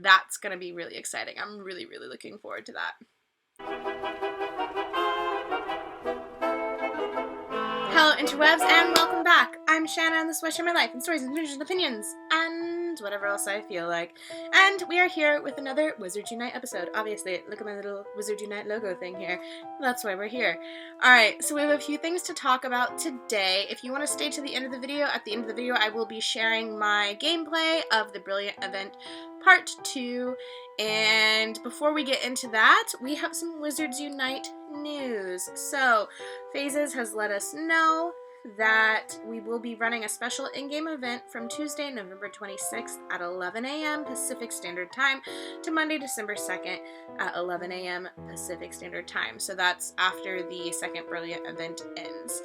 that's going to be really exciting. I'm really, really looking forward to that. Hello interwebs and welcome back. I'm Shana and this is where I share my life and stories and adventures and opinions and whatever else I feel like. And we are here with another Wizards Unite episode. Obviously, look at my little Wizards Unite logo thing here. That's why we're here. Alright, so we have a few things to talk about today. If you want to stay to the end of the video, at the end of the video I will be sharing my gameplay of the Brilliant Event Part 2. And before we get into that, we have some Wizards Unite news. So, Phases has let us know that we will be running a special in-game event from Tuesday, November 26th at 11 a.m. Pacific Standard Time to Monday, December 2nd at 11 a.m. Pacific Standard Time. So that's after the second Brilliant event ends.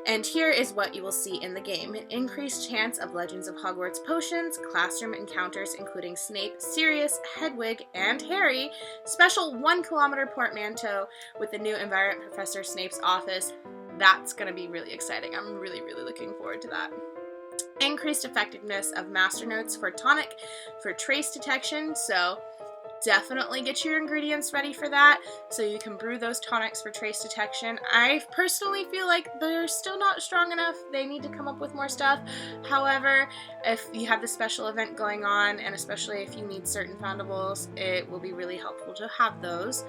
And here is what you will see in the game. An increased chance of Legends of Hogwarts potions, classroom encounters including Snape, Sirius, Hedwig, and Harry, special 1 kilometer portmanteau with the new Environment Professor Snape's office. That's going to be really exciting. I'm really, really looking forward to that. Increased effectiveness of Master Notes for tonic for trace detection, so definitely get your ingredients ready for that so you can brew those tonics for trace detection. I personally feel like they're still not strong enough. They need to come up with more stuff. However, if you have the special event going on, and especially if you need certain foundables, it will be really helpful to have those.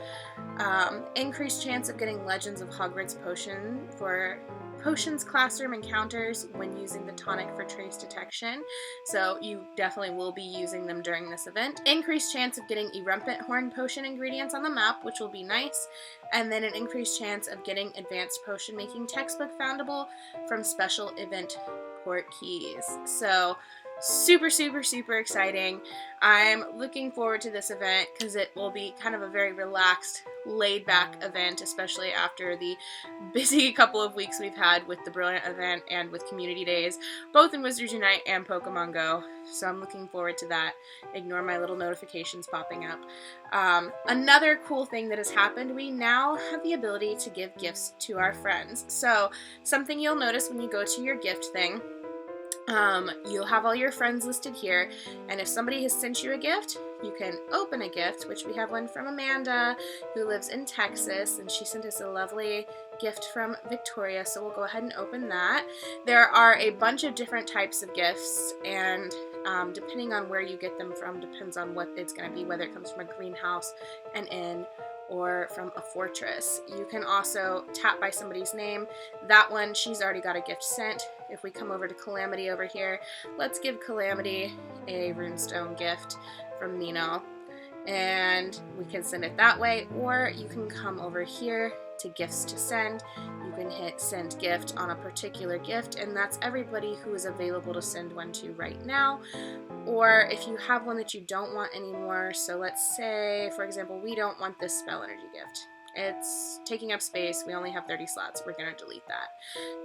Increased chance of getting Legends of Hogwarts potion for potions classroom encounters when using the tonic for trace detection, so you definitely will be using them during this event. Increased chance of getting Erumpent Horn potion ingredients on the map, which will be nice, and then an increased chance of getting advanced potion making textbook foundable from special event port keys. So super, super, super exciting. I'm looking forward to this event because it will be kind of a very relaxed, laid back event, especially after the busy couple of weeks we've had with the Brilliant event and with community days, both in Wizards Unite and Pokemon Go. So I'm looking forward to that. Ignore my little notifications popping up. Another cool thing that has happened, we now have the ability to give gifts to our friends. So something you'll notice when you go to your gift thing, you'll have all your friends listed here, and if somebody has sent you a gift, you can open a gift, which we have one from Amanda, who lives in Texas, and she sent us a lovely gift from Victoria, so we'll go ahead and open that. There are a bunch of different types of gifts, and depending on where you get them from depends on what it's going to be, whether it comes from a greenhouse, an inn, or from a fortress. You can also tap by somebody's name. That one, she's already got a gift sent. If we come over to Calamity over here, let's give Calamity a runestone gift from Nino, and we can send it that way, or you can come over here to gifts to send. You can hit send gift on a particular gift, and that's everybody who is available to send one to right now. Or if you have one that you don't want anymore, so let's say, for example, we don't want this spell energy gift. It's taking up space, we only have 30 slots, we're going to delete that.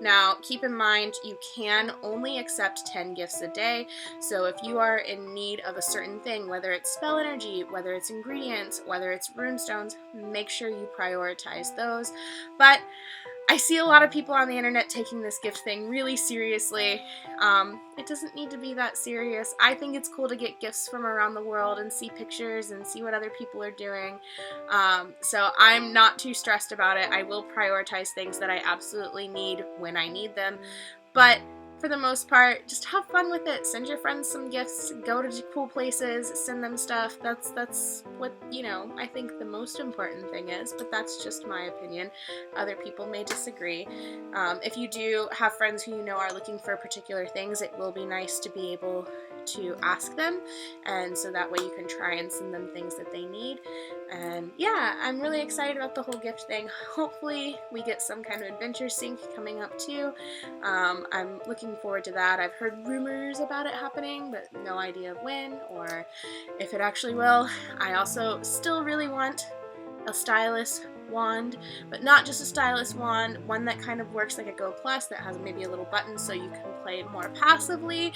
Now, keep in mind, you can only accept 10 gifts a day, so if you are in need of a certain thing, whether it's spell energy, whether it's ingredients, whether it's runestones, make sure you prioritize those. But I see a lot of people on the internet taking this gift thing really seriously. It doesn't need to be that serious. I think it's cool to get gifts from around the world and see pictures and see what other people are doing. So I'm not too stressed about it. I will prioritize things that I absolutely need when I need them. But for the most part, just have fun with it. Send your friends some gifts, go to cool places, send them stuff. That's what, you know, I think the most important thing is, but that's just my opinion. Other people may disagree. If you do have friends who you know are looking for particular things, it will be nice to be able to ask them, and so that way you can try and send them things that they need. And yeah, I'm really excited about the whole gift thing. Hopefully we get some kind of adventure sync coming up too. I'm looking forward to that. I've heard rumors about it happening, but no idea when or if it actually will. I also still really want a stylus wand, but not just a stylus wand, one that kind of works like a Go Plus that has maybe a little button so you can play more passively,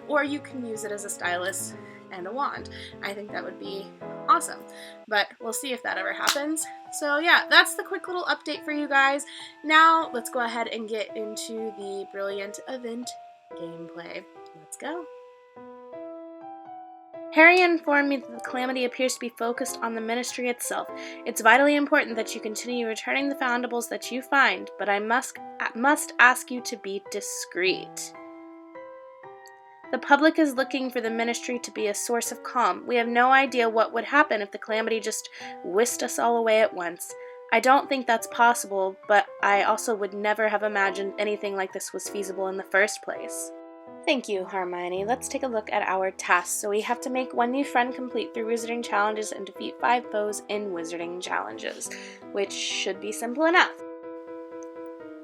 or you can use it as a stylus and a wand. I think that would be awesome, but we'll see if that ever happens. So yeah, that's the quick little update for you guys. Now let's go ahead and get into the Brilliant Event gameplay. Let's go. Harry informed me that the calamity appears to be focused on the ministry itself. It's vitally important that you continue returning the foundables that you find, but I must ask you to be discreet. The public is looking for the ministry to be a source of calm. We have no idea what would happen if the calamity just whisked us all away at once. I don't think that's possible, but I also would never have imagined anything like this was feasible in the first place. Thank you, Hermione. Let's take a look at our tasks. So we have to make one new friend complete through wizarding challenges and defeat 5 foes in wizarding challenges, which should be simple enough.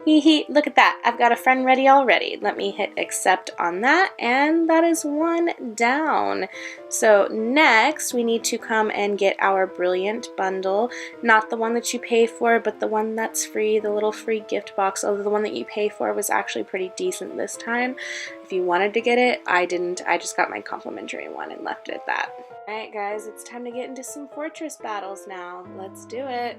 Hee, look at that. I've got a friend ready already. Let me hit accept on that, and that is one down. So next, we need to come and get our Brilliant bundle. Not the one that you pay for, but the one that's free, the little free gift box, although the one that you pay for was actually pretty decent this time. If you wanted to get it, I didn't. I just got my complimentary one and left it at that. Alright guys, it's time to get into some fortress battles now. Let's do it.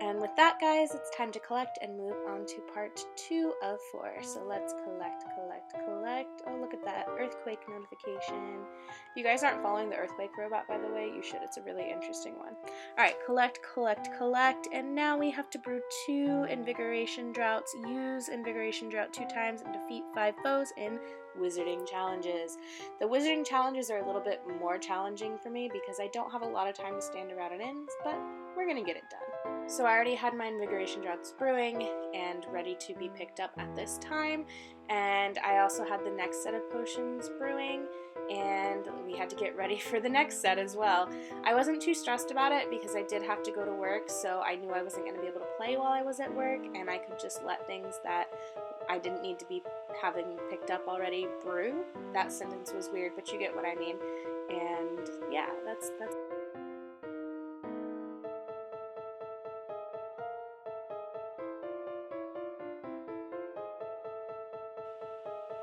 And with that, guys, it's time to collect and move on to part 2 of 4. So let's collect. Oh, look at that earthquake notification. If you guys aren't following the earthquake robot, by the way, you should. It's a really interesting one. Alright, collect. And now we have to brew 2 invigoration droughts, use invigoration drought 2 times, and defeat 5 foes in wizarding challenges. The wizarding challenges are a little bit more challenging for me because I don't have a lot of time to stand around in inns, but we're gonna get it done. So I already had my invigoration droughts brewing and ready to be picked up at this time, and I also had the next set of potions brewing, and we had to get ready for the next set as well. I wasn't too stressed about it because I did have to go to work, so I knew I wasn't going to be able to play while I was at work, and I could just let things that I didn't need to be having picked up already brew. That sentence was weird, but you get what I mean. And yeah, that's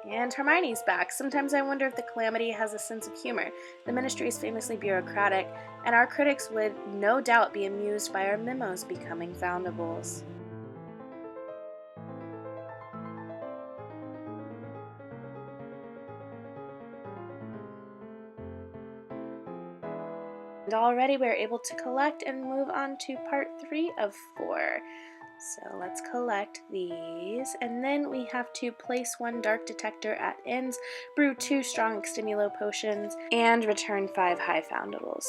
And Hermione's back. Sometimes I wonder if the Calamity has a sense of humor. The Ministry is famously bureaucratic, and our critics would no doubt be amused by our memos becoming foundables. And already we're able to collect and move on to part 3 of 4. So let's collect these, and then we have to place 1 dark detector at inns, brew 2 strong extimulo potions, and return 5 high foundables.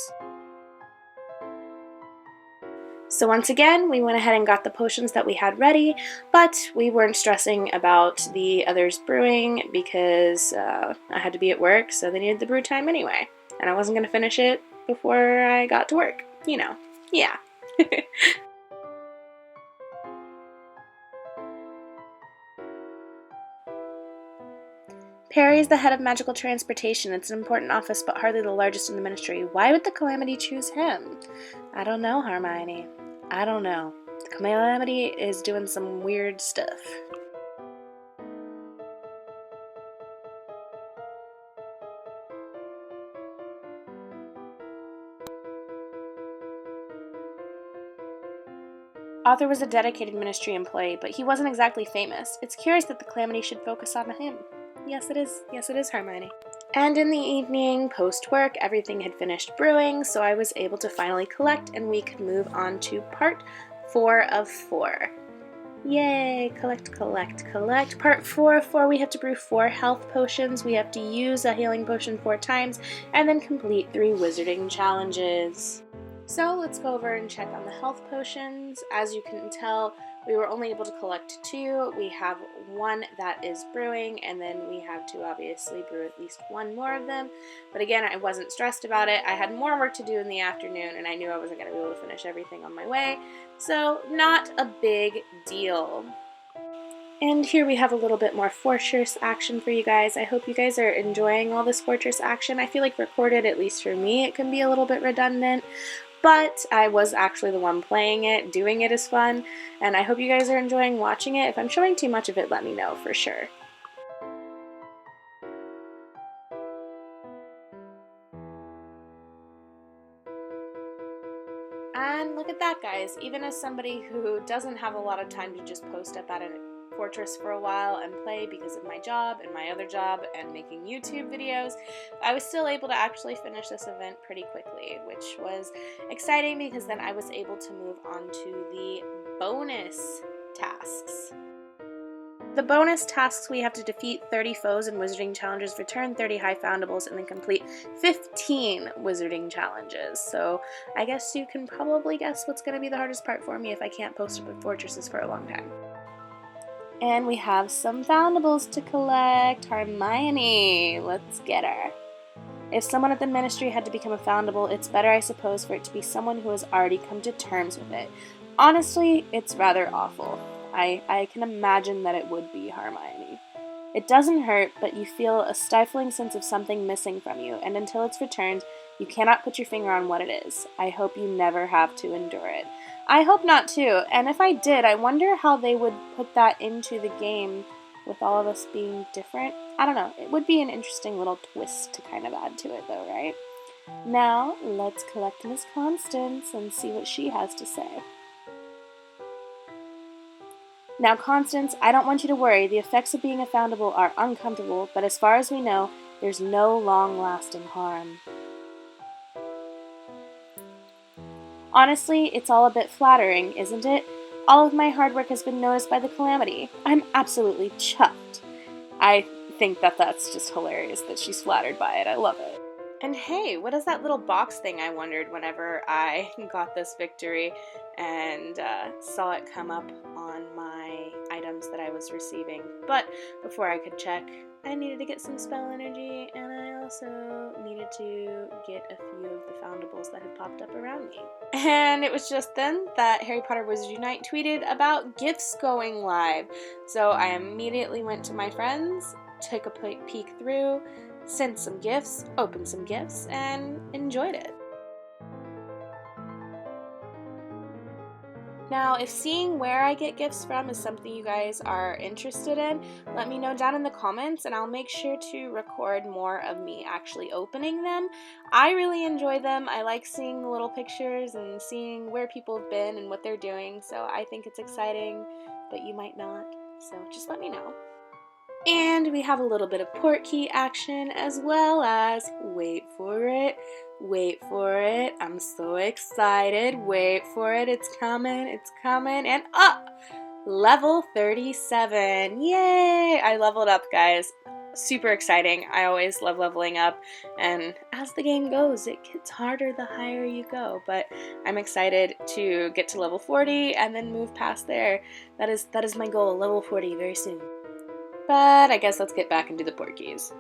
So once again, we went ahead and got the potions that we had ready, but we weren't stressing about the others brewing because I had to be at work, so they needed the brew time anyway, and I wasn't going to finish it before I got to work, you know, yeah. Perry is the head of magical transportation. It's an important office, but hardly the largest in the Ministry. Why would the Calamity choose him? I don't know, Hermione. I don't know. The Calamity is doing some weird stuff. Arthur was a dedicated Ministry employee, but he wasn't exactly famous. It's curious that the Calamity should focus on him. Yes, it is. Yes, it is, Hermione. And in the evening, post-work, everything had finished brewing, so I was able to finally collect, and we could move on to part 4 of 4. Yay! Collect. Part 4 of 4, we have to brew 4 health potions. We have to use a healing potion 4 times, and then complete 3 wizarding challenges. So let's go over and check on the health potions. As you can tell, we were only able to collect 2. We have 1 that is brewing, and then we have to obviously brew at least 1 more of them. But again, I wasn't stressed about it. I had more work to do in the afternoon, and I knew I wasn't going to be able to finish everything on my way. So not a big deal. And here we have a little bit more fortress action for you guys. I hope you guys are enjoying all this fortress action. I feel like recorded, at least for me, it can be a little bit redundant, but I was actually the one playing it. Doing it is fun, and I hope you guys are enjoying watching it. If I'm showing too much of it, let me know for sure. And look at that, guys. Even as somebody who doesn't have a lot of time to just post up at a fortress for a while and play because of my job and my other job and making YouTube videos, I was still able to actually finish this event pretty quickly, which was exciting because then I was able to move on to the bonus tasks. The bonus tasks, we have to defeat 30 foes in Wizarding Challenges, return 30 high foundables, and then complete 15 Wizarding Challenges. So I guess you can probably guess what's going to be the hardest part for me if I can't post up at fortresses for a long time. And we have some foundables to collect. Hermione, let's get her. If someone at the Ministry had to become a foundable, it's better, I suppose, for it to be someone who has already come to terms with it. Honestly, it's rather awful. I can imagine that it would be Hermione. It doesn't hurt, but you feel a stifling sense of something missing from you, and until it's returned, you cannot put your finger on what it is. I hope you never have to endure it. I hope not too, and if I did, I wonder how they would put that into the game with all of us being different. I don't know, it would be an interesting little twist to kind of add to it though, right? Now, let's collect Miss Constance and see what she has to say. Now, Constance, I don't want you to worry. The effects of being a foundable are uncomfortable, but as far as we know, there's no long-lasting harm. Honestly, it's all a bit flattering, isn't it? All of my hard work has been noticed by the Calamity. I'm absolutely chuffed. I think that that's just hilarious that she's flattered by it. I love it. And hey, what is that little box thing, I wondered whenever I got this victory and saw it come up on my items that I was receiving. But before I could check, I needed to get some spell energy, and I also needed to get a few of the foundables that had popped up around me. And it was just then that Harry Potter Wizards Unite tweeted about gifts going live. So I immediately went to my friends, took a peek through, sent some gifts, opened some gifts, and enjoyed it. Now, if seeing where I get gifts from is something you guys are interested in, let me know down in the comments and I'll make sure to record more of me actually opening them. I really enjoy them. I like seeing the little pictures and seeing where people have been and what they're doing, so I think it's exciting, but you might not, so just let me know. And we have a little bit of portkey action as well as, wait for it, I'm so excited, wait for it, it's coming, and up! Level 37, yay! I leveled up, guys. Super exciting. I always love leveling up, and as the game goes, it gets harder the higher you go, but I'm excited to get to level 40 and then move past there. That is my goal, level 40 very soon. But I guess let's get back into the portkeys.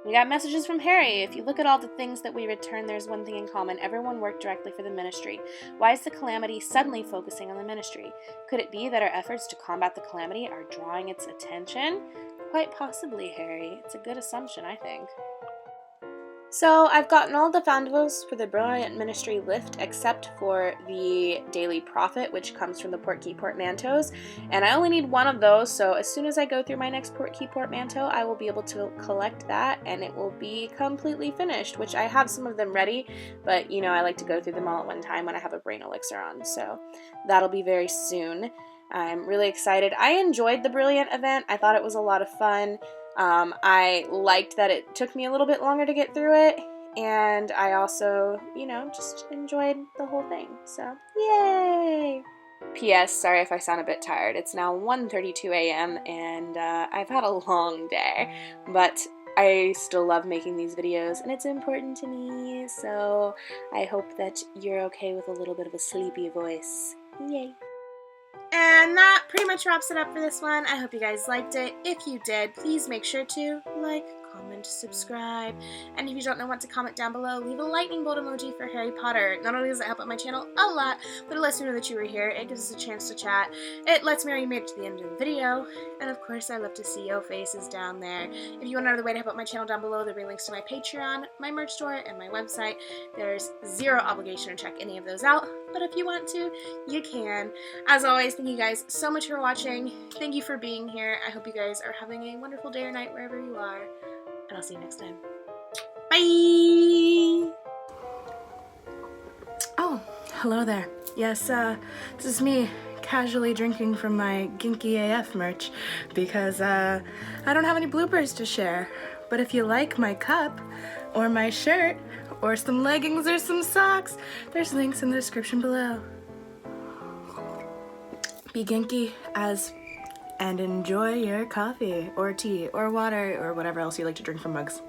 We got messages from Harry. If you look at all the things that we return, there's one thing in common. Everyone worked directly for the Ministry. Why is the Calamity suddenly focusing on the Ministry? Could it be that our efforts to combat the Calamity are drawing its attention? Quite possibly, Harry. It's a good assumption, I think. So I've gotten all the foundables for the Brilliant Ministry lift except for the Daily Profit, which comes from the Portkey Portmanteaus, and I only need one of those, so as soon as I go through my next Portkey Portmanteau, I will be able to collect that, and it will be completely finished, which I have some of them ready, but you know, I like to go through them all at one time when I have a Brain Elixir on, so that'll be very soon. I'm really excited. I enjoyed the Brilliant event. I thought it was a lot of fun. I liked that it took me a little bit longer to get through it, and I also, you know, just enjoyed the whole thing, so yay! P.S. Sorry if I sound a bit tired. It's now 1:32 a.m. and I've had a long day, but I still love making these videos, and it's important to me, so I hope that you're okay with a little bit of a sleepy voice. Yay! And that pretty much wraps it up for this one. I hope you guys liked it. If you did, please make sure to like, comment, subscribe, and if you don't know what to comment down below, leave a lightning bolt emoji for Harry Potter. Not only does it help out my channel a lot, but it lets me know that you were here, it gives us a chance to chat, it lets me know you made it to the end of the video, and of course I love to see your faces down there. If you want another way to help out my channel down below, there'll be links to my Patreon, my merch store, and my website. There's zero obligation to check any of those out, but if you want to, you can. As always, thank you guys so much for watching. Thank you for being here. I hope you guys are having a wonderful day or night wherever you are, and I'll see you next time. Bye! Oh, hello there. Yes, this is me casually drinking from my Ginky AF merch because I don't have any bloopers to share. But if you like my cup or my shirt or some leggings or some socks, there's links in the description below. Be Ginky and enjoy your coffee or tea or water or whatever else you like to drink from mugs.